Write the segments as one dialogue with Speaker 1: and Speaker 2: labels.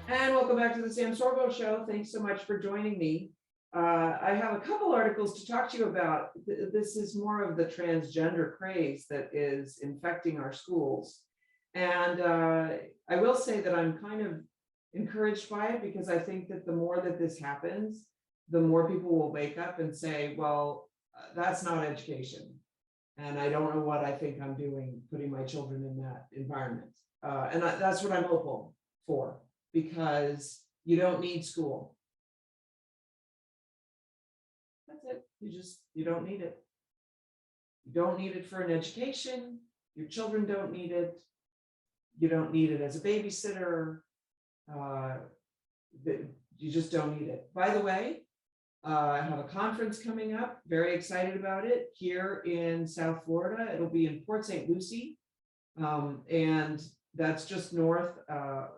Speaker 1: And welcome back to the Sam Sorbo Show. Thanks so much for joining me. I have a couple articles to talk to you about. This is more of the transgender craze that is infecting our schools. And I will say that I'm kind of encouraged by it because I think that the more that this happens, the more people will wake up and say, well, that's not education. And I don't know what I think I'm doing, putting my children in that environment. That's what I'm hopeful for, because you don't need school. That's it. You don't need it. You don't need it for an education. Your children don't need it. You don't need it as a babysitter. You just don't need it. By the way, I have a conference coming up, very excited about it, here in South Florida. It'll be in Port St. Lucie. And that's just north.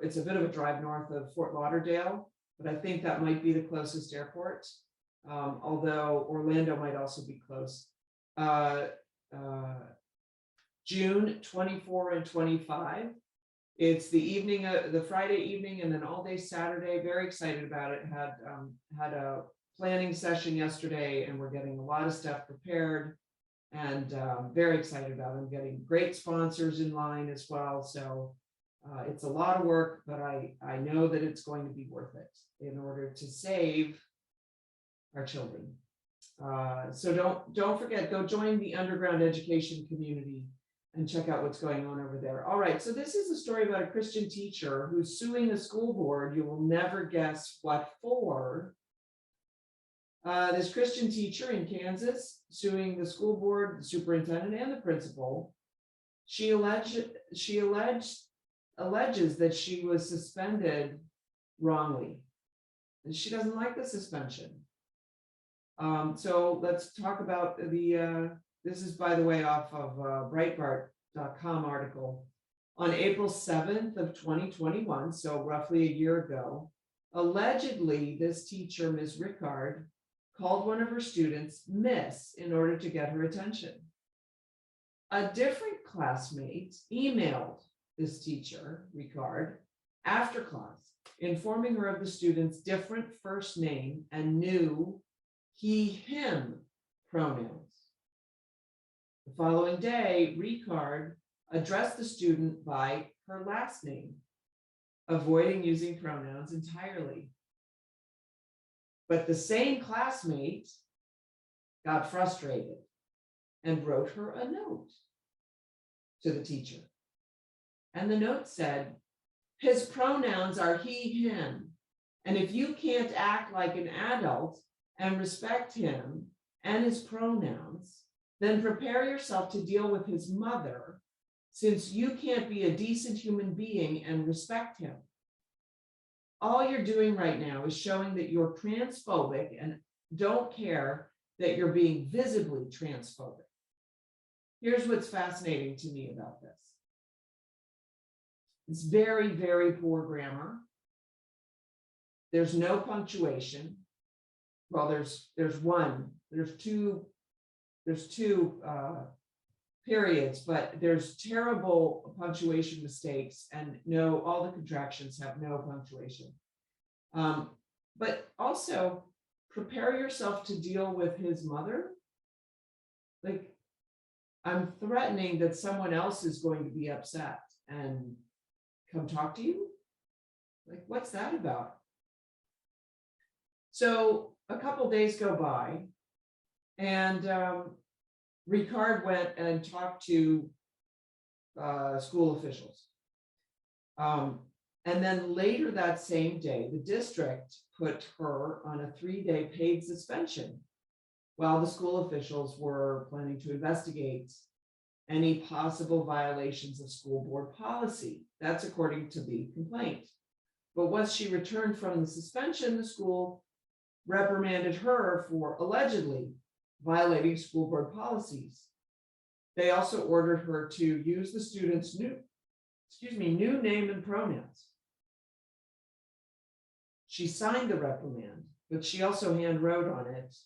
Speaker 1: It's a bit of a drive north of Fort Lauderdale, but I think that might be the closest airport. Although Orlando might also be close. June 24 and 25. It's the evening, the Friday evening, and then all day Saturday. Very excited about it. Had a planning session yesterday, and we're getting a lot of stuff prepared. And very excited about it. I'm getting great sponsors in line as well. So it's a lot of work, but I know that it's going to be worth it in order to save our children. So don't forget, go join the underground education community and check out what's going on over there. All right, so this is a story about a Christian teacher who's suing the school board. You will never guess what for. This Christian teacher in Kansas suing the school board, the superintendent, and the principal. She alleges that she was suspended wrongly, and she doesn't like the suspension. So let's talk about this is, by the way, off of Breitbart.com article. On April 7th of 2021, so roughly a year ago, allegedly this teacher, Ms. Rickard, called one of her students Miss in order to get her attention. A different classmate emailed this teacher, Ricard, after class, informing her of the student's different first name and new he, him pronouns. The following day, Ricard addressed the student by her last name, avoiding using pronouns entirely. But the same classmate got frustrated and wrote her a note to the teacher. And the note said, his pronouns are he, him. And if you can't act like an adult and respect him and his pronouns, then prepare yourself to deal with his mother, since you can't be a decent human being and respect him. All you're doing right now is showing that you're transphobic and don't care that you're being visibly transphobic. Here's what's fascinating to me about this. It's very, very poor grammar. There's no punctuation. Well, there's two periods, but there's terrible punctuation mistakes, and all the contractions have no punctuation. But also prepare yourself to deal with his mother. Like, I'm threatening that someone else is going to be upset and come talk to you. Like, what's that about? So a couple days go by, and Ricard went and talked to school officials. And then later that same day, the district put her on a 3-day paid suspension while the school officials were planning to investigate any possible violations of school board policy. That's according to the complaint. But once she returned from the suspension, the school reprimanded her for allegedly violating school board policies. They also ordered her to use the student's new name and pronouns. She signed the reprimand, but she also hand wrote on it,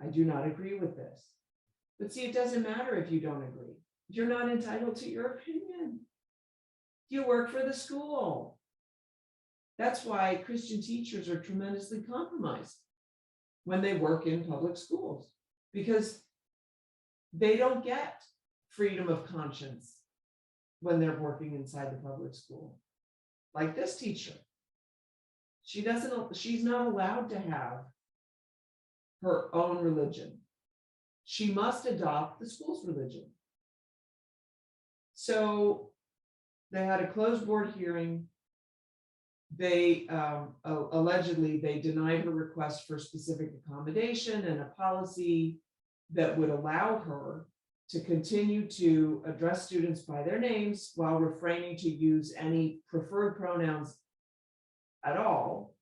Speaker 1: I do not agree with this. But see, it doesn't matter if you don't agree. You're not entitled to your opinion. You work for the school. That's why Christian teachers are tremendously compromised when they work in public schools, because they don't get freedom of conscience when they're working inside the public school. Like this teacher, she's not allowed to have her own religion. She must adopt the school's religion. So they had a closed board hearing. They allegedly they denied her request for specific accommodation and a policy that would allow her to continue to address students by their names while refraining to use any preferred pronouns at all.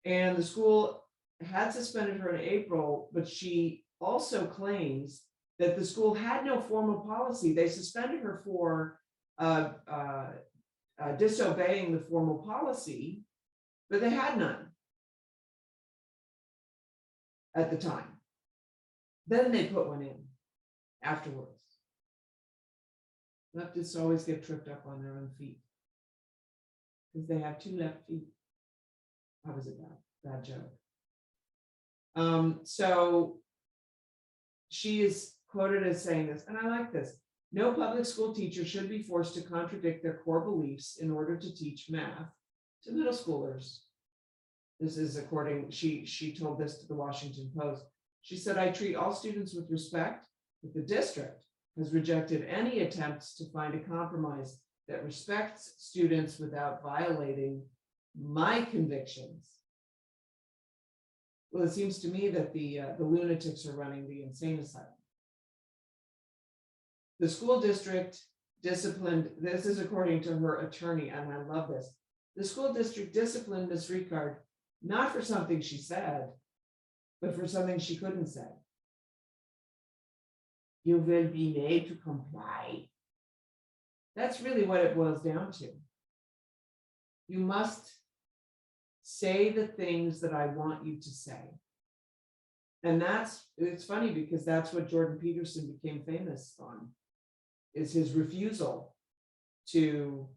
Speaker 1: And the school had suspended her in April, but she also claims that the school had no formal policy. They suspended her for disobeying the formal policy, but they had none at the time. Then they put one in afterwards. Leftists always get tripped up on their own feet because they have 2 left feet. How was it bad joke? So she is quoted as saying this, and I like this: no public school teacher should be forced to contradict their core beliefs in order to teach math to middle schoolers. This is according, she told this to the Washington Post. She said, I treat all students with respect, but the district has rejected any attempts to find a compromise that respects students without violating my convictions. Well, it seems to me that the lunatics are running the insane asylum. The school district disciplined, this is according to her attorney, and I love this. The school district disciplined Ms. Ricard, not for something she said, but for something she couldn't say. You will be made to comply. That's really what it boils down to. You must say the things that I want you to say. And it's funny because that's what Jordan Peterson became famous on, is his refusal to,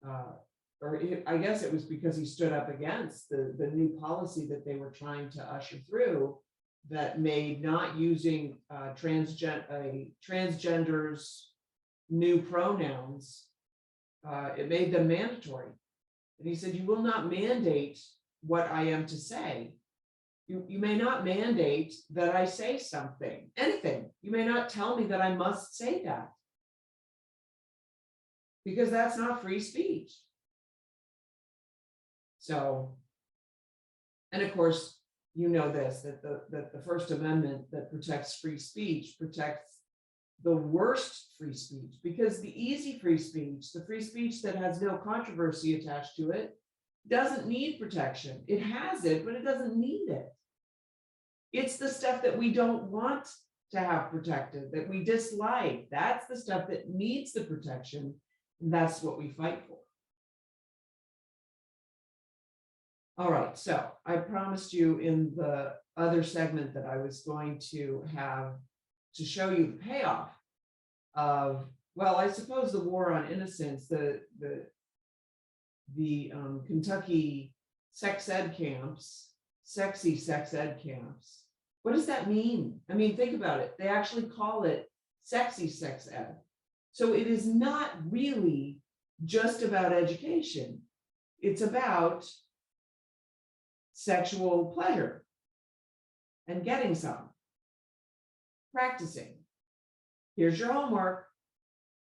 Speaker 1: I guess it was because he stood up against the new policy that they were trying to usher through that made not using transgenders' new pronouns, it made them mandatory. And he said, you will not mandate what I am to say. You may not mandate that I say something, anything. You may not tell me that I must say that, because that's not free speech. So, and of course, you know this, that the First Amendment that protects free speech protects the worst free speech, because the easy free speech, the free speech that has no controversy attached to it, doesn't need protection. It has it, but it doesn't need it. It's the stuff that we don't want to have protected, that we dislike. That's the stuff that needs the protection, and that's what we fight for. All right, so I promised you in the other segment that I was going to have to show you the payoff of, well, I suppose the war on innocence, the Kentucky sex ed camps, sexy sex ed camps. What does that mean? I mean, think about it. They actually call it sexy sex ed. So it is not really just about education. It's about sexual pleasure and getting some, practicing. Here's your homework.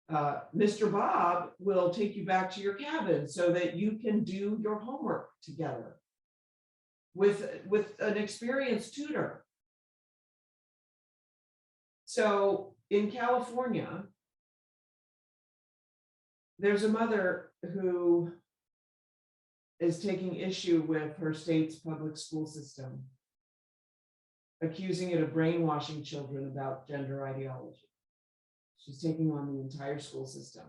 Speaker 1: Mr. Bob will take you back to your cabin so that you can do your homework together with an experienced tutor. So in California, there's a mother who is taking issue with her state's public school system, accusing it of brainwashing children about gender ideology. She's taking on the entire school system.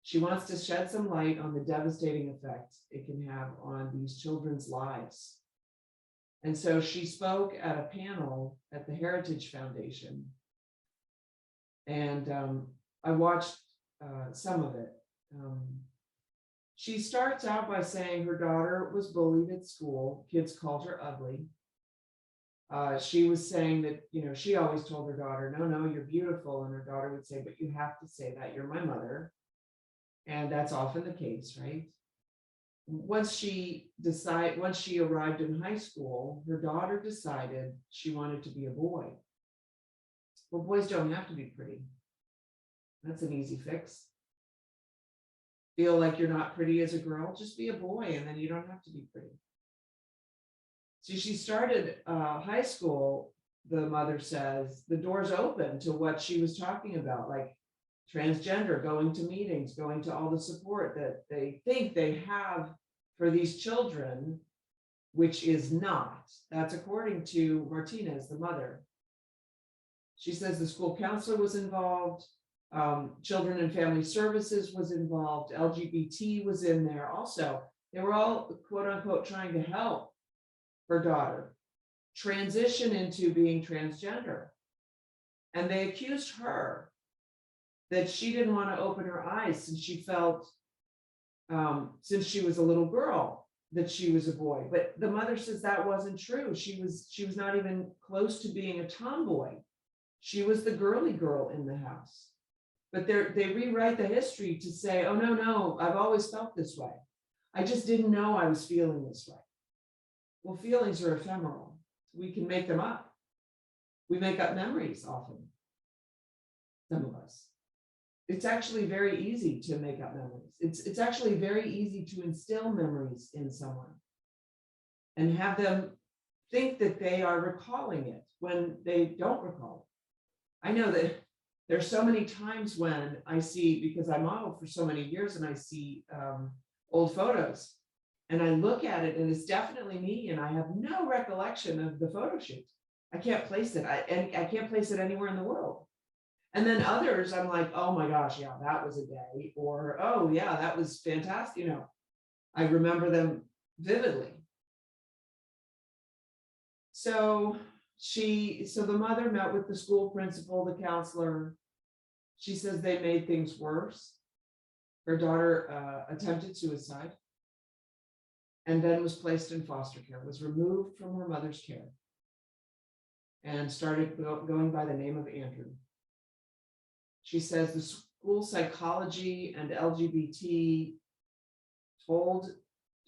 Speaker 1: She wants to shed some light on the devastating effect it can have on these children's lives. And so she spoke at a panel at the Heritage Foundation. And I watched some of it. She starts out by saying her daughter was bullied at school. Kids called her ugly. She was saying that, she always told her daughter, no, no, you're beautiful. And her daughter would say, but you have to say that, you're my mother. And that's often the case, right? Once she arrived in high school, her daughter decided she wanted to be a boy. Well, boys don't have to be pretty. That's an easy fix. Feel like you're not pretty as a girl, just be a boy, and then you don't have to be pretty. So she started high school, the mother says, the doors open to what she was talking about, like transgender, going to meetings, going to all the support that they think they have for these children, which is not. That's according to Martinez, the mother. She says the school counselor was involved, Children and Family Services was involved, LGBT was in there also. They were all, quote unquote, trying to help her daughter transition into being transgender. And they accused her that she didn't want to open her eyes since she felt, since she was a little girl, that she was a boy. But the mother says that wasn't true. She was not even close to being a tomboy. She was the girly girl in the house. But they rewrite the history to say, oh, no, no, I've always felt this way. I just didn't know I was feeling this way. Well, feelings are ephemeral. We can make them up. We make up memories often, some of us. It's actually very easy to make up memories. It's actually very easy to instill memories in someone and have them think that they are recalling it when they don't recall it. I know that there's so many times when I see, because I modeled for so many years, and I see old photos and I look at it and it's definitely me, and I have no recollection of the photo shoot. I can't place it. I can't place it anywhere in the world. And then others, I'm like, oh my gosh, yeah, that was a day, or oh yeah, that was fantastic. I remember them vividly. So the mother met with the school principal, the counselor. She says they made things worse. Her daughter attempted suicide and then was placed in foster care, was removed from her mother's care, and started going by the name of Andrew. She says the school psychology and LGBT told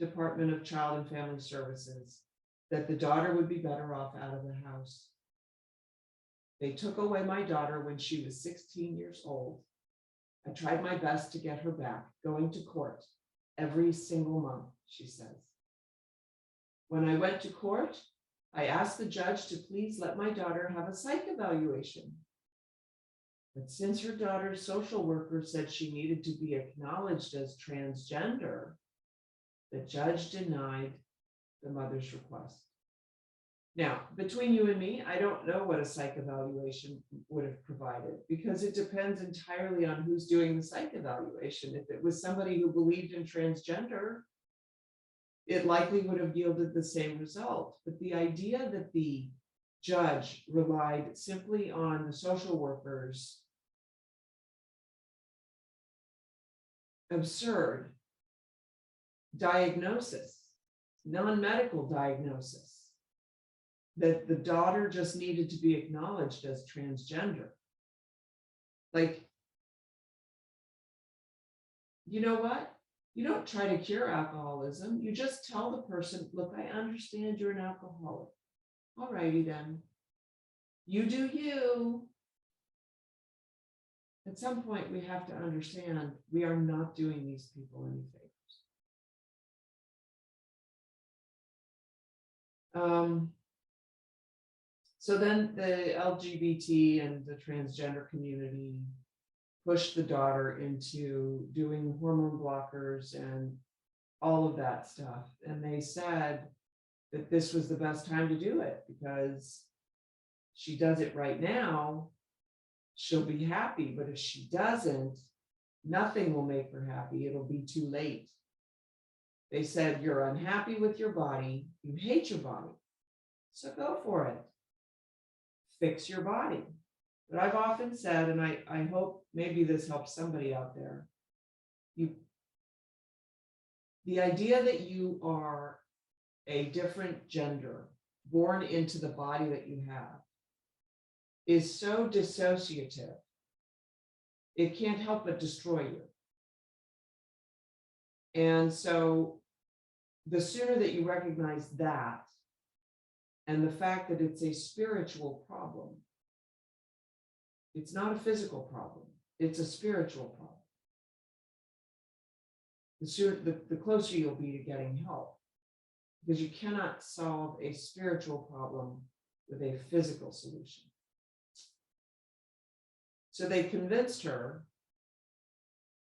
Speaker 1: Department of Child and Family Services that the daughter would be better off out of the house. They took away my daughter when she was 16 years old. I tried my best to get her back, going to court every single month, she says. When I went to court, I asked the judge to please let my daughter have a psych evaluation. But since her daughter's social worker said she needed to be acknowledged as transgender, the judge denied the mother's request. Now, between you and me, I don't know what a psych evaluation would have provided, because it depends entirely on who's doing the psych evaluation. If it was somebody who believed in transgender, it likely would have yielded the same result. But the idea that the judge relied simply on the social worker's absurd diagnosis, non-medical diagnosis, that the daughter just needed to be acknowledged as transgender. Like, you know what? You don't try to cure alcoholism. You just tell the person, look, I understand you're an alcoholic. All righty then. You do you. At some point, we have to understand we are not doing these people any favors. So then the LGBT and the transgender community pushed the daughter into doing hormone blockers and all of that stuff. And they said that this was the best time to do it, because she does it right now, she'll be happy. But if she doesn't, nothing will make her happy. It'll be too late. They said, you're unhappy with your body, you hate your body, so go for it. Fix your body. But I've often said, and I hope maybe this helps somebody out there, The idea that you are a different gender born into the body that you have is so dissociative, it can't help but destroy you. And so the sooner that you recognize that, and the fact that it's a spiritual problem, it's not a physical problem, it's a spiritual problem. The closer you'll be to getting help, because you cannot solve a spiritual problem with a physical solution. So they convinced her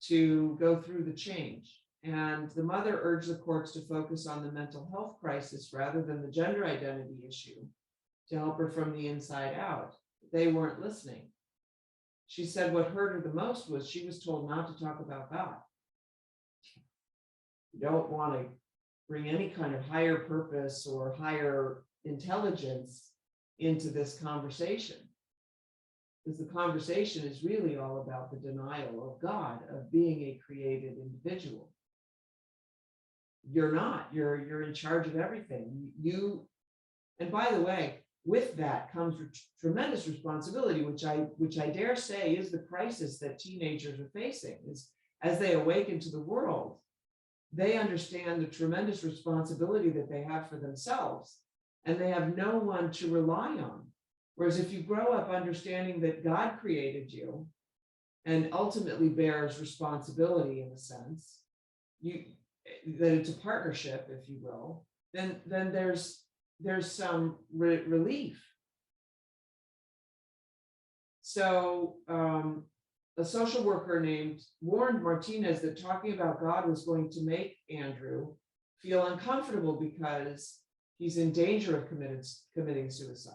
Speaker 1: to go through the change. And the mother urged the courts to focus on the mental health crisis rather than the gender identity issue to help her from the inside out. They weren't listening. She said what hurt her the most was she was told not to talk about God. You don't want to bring any kind of higher purpose or higher intelligence into this conversation, because the conversation is really all about the denial of God, of being a created individual. You're not, you're in charge of everything. And by the way, with that comes tremendous responsibility, which I dare say is the crisis that teenagers are facing, is as they awaken to the world, they understand the tremendous responsibility that they have for themselves, and they have no one to rely on. Whereas if you grow up understanding that God created you and ultimately bears responsibility in a sense, that it's a partnership, if you will, then there's some relief. So a social worker warned Martinez that talking about God was going to make Andrew feel uncomfortable because he's in danger of committing suicide.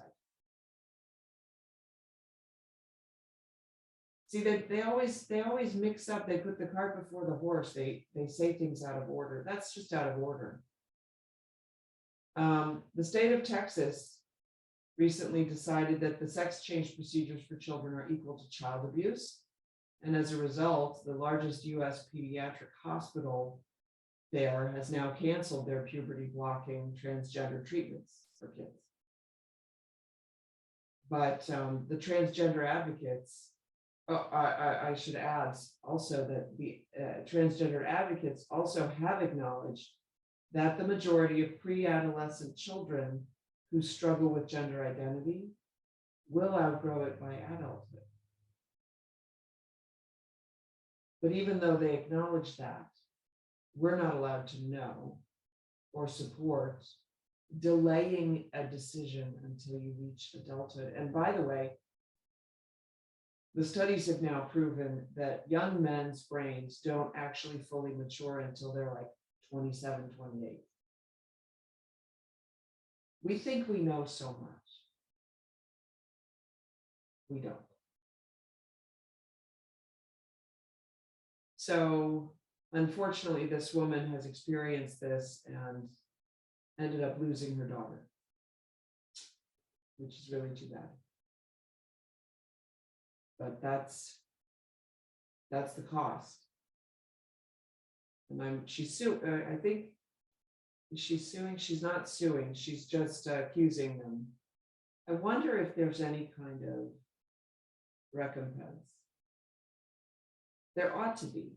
Speaker 1: See, they always mix up, they put the cart before the horse, they say things out of order. That's just out of order. The state of Texas recently decided that the sex change procedures for children are equal to child abuse. And as a result, the largest US pediatric hospital there has now canceled their puberty blocking transgender treatments for kids. But the transgender advocates, I should add also that the transgender advocates also have acknowledged that the majority of pre-adolescent children who struggle with gender identity will outgrow it by adulthood. But even though they acknowledge that, we're not allowed to know or support delaying a decision until you reach adulthood. And by the way, the studies have now proven that young men's brains don't actually fully mature until they're like 27, 28. We think we know so much. We don't. So unfortunately, this woman has experienced this and ended up losing her daughter, which is really too bad. But that's the cost. And she's suing. I think she's suing. She's not suing. She's just accusing them. I wonder if there's any kind of recompense. There ought to be.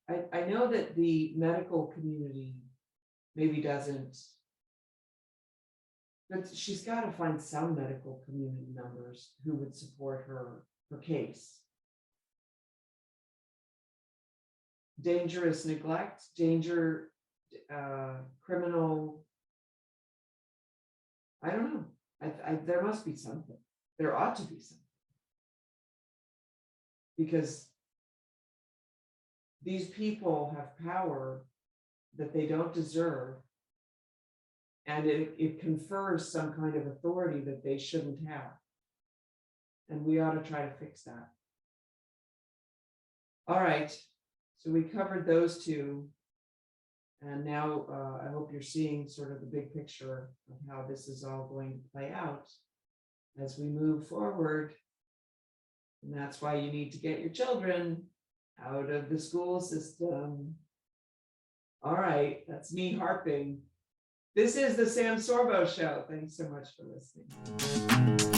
Speaker 1: I know that the medical community maybe doesn't, but she's got to find some medical community members who would support her case. Dangerous neglect, criminal, I don't know. There must be something. There ought to be something. Because these people have power that they don't deserve, and it confers some kind of authority that they shouldn't have. And we ought to try to fix that. All right, so we covered those two. And now I hope you're seeing sort of the big picture of how this is all going to play out as we move forward. And that's why you need to get your children out of the school system All right, that's me harping. This is the Sam Sorbo Show. Thanks so much for listening.